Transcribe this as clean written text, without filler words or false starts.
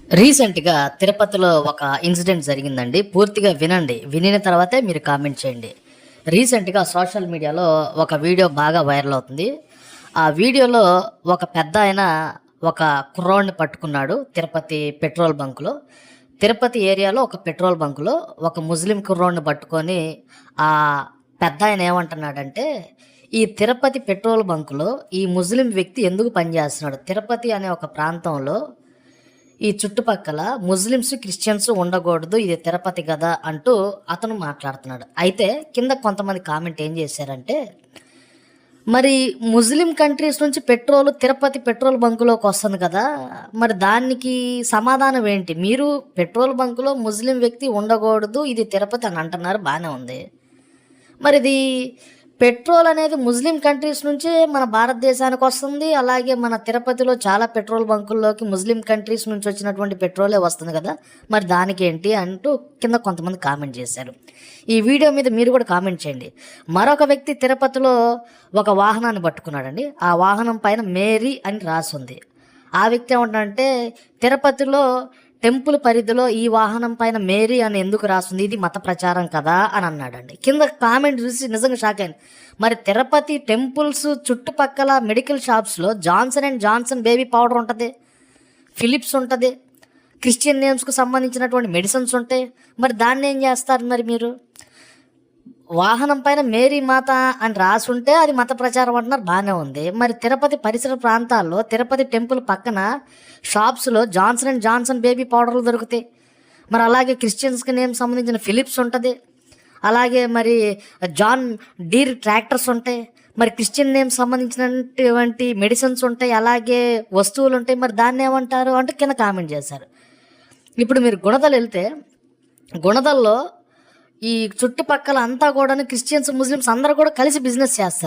రీసెంట్‌గా తిరుపతిలో ఒక ఇన్సిడెంట్ జరిగిందండి. పూర్తిగా వినండి. వినిన తర్వాతే మీరు కామెంట్ చేయండి. రీసెంట్‌గా సోషల్ మీడియాలో ఒక వీడియో బాగా వైరల్ అవుతుంది. ఆ వీడియోలో ఒక పెద్దాయన ఒక కుర్రోడిని పట్టుకున్నాడు తిరుపతి పెట్రోల్ బంక్‌లో. తిరుపతి ఏరియాలో ఒక పెట్రోల్ బంక్‌లో ఒక ముస్లిం కుర్రోడిని పట్టుకొని ఆ పెద్దాయన ఏమంటున్నాడంటే, "ఈ తిరుపతి పెట్రోల్ బంక్‌లో ఈ ముస్లిం వ్యక్తి ఎందుకు పనిచేస్తున్నాడు? తిరుపతి అనే ఒక ప్రాంతంలో ఈ చుట్టుపక్కల ముస్లిమ్స్, క్రిస్టియన్స్ ఉండకూడదు. ఇది తిరుపతి గదా!" అంటూ అతను మాట్లాడుతున్నాడు. అయితే కింద కొంతమంది కామెంట్ ఏం చేశారంటే, మరి ముస్లిం కంట్రీస్ నుంచి పెట్రోల్ తిరుపతి పెట్రోల్ బంకులోకి వస్తుంది కదా! మరి దానికి సమాధానం ఏంటి? మీరు పెట్రోల్ బంకులో ముస్లిం వ్యక్తి ఉండకూడదు. ఇది తిరుపతి అని అంటున్నారు బానే ఉంది. మరిది పెట్రోల్ అనేది ముస్లిం కంట్రీస్ నుంచే మన భారతదేశానికి వస్తుంది. అలాగే మన తిరుపతిలో చాలా పెట్రోల్ బంకుల్లోకి ముస్లిం కంట్రీస్ నుంచి వచ్చినటువంటి పెట్రోలే వస్తుంది కదా! మరి దానికేంటి అంటూ కింద కొంతమంది కామెంట్ చేశారు. ఈ వీడియో మీద మీరు కూడా కామెంట్ చేయండి. మరొక వ్యక్తి తిరుపతిలో ఒక వాహనాన్ని పట్టుకున్నాడండి. ఆ వాహనం పైన మేరీ అని రాసుంది. ఆ వ్యక్తి ఏమంటాడంటే, తిరుపతిలో టెంపుల్ పరిధిలో ఈ వాహనం పైన మేరీ అని ఎందుకు రాస్తుంది? ఇది మత ప్రచారం కదా అని అన్నాడండి. కింద కామెంట్ చూసి నిజంగా షాక్ అయ్యాను. మరి తిరుపతి టెంపుల్స్ చుట్టుపక్కల మెడికల్ షాప్స్‌లో Johnson and Johnson baby powder ఉంటది. ఫిలిప్స్ ఉంటది. క్రిస్టియన్ నేమ్స్‌కు సంబంధించినటువంటి మెడిసిన్స్ ఉంటాయి. మరి దాన్నేం చేస్తారు మరి మీరు? వాహనం పైన మేరీ మాత అని రాసుంటే అది మత ప్రచారం అంటున్నారు బాగానే ఉంది. మరి తిరుపతి పరిసర ప్రాంతాల్లో తిరుపతి టెంపుల్ పక్కన షాప్స్‌లో జాన్సన్ అండ్ జాన్సన్ బేబీ పౌడర్లు దొరుకుతాయి. మరి అలాగే క్రిస్టియన్స్‌కి నేమ్ సంబంధించిన ఫిలిప్స్ ఉంటది. అలాగే మరి జాన్ డీర్ ట్రాక్టర్స్ ఉంటాయి. మరి క్రిస్టియన్ నేమ్ సంబంధించినటువంటి మెడిసిన్స్ ఉంటాయి. అలాగే వస్తువులు ఉంటాయి. మరి దాన్నేమంటారు అంటూ కింద కామెంట్ చేశారు. ఇప్పుడు మీరు గుణదల వెళ్తే గుణదల్లో ఈ చుట్టుపక్కల అంతా కూడాను క్రిస్టియన్స్, ముస్లిమ్స్ అందరూ కూడా కలిసి బిజినెస్ చేస్తారు.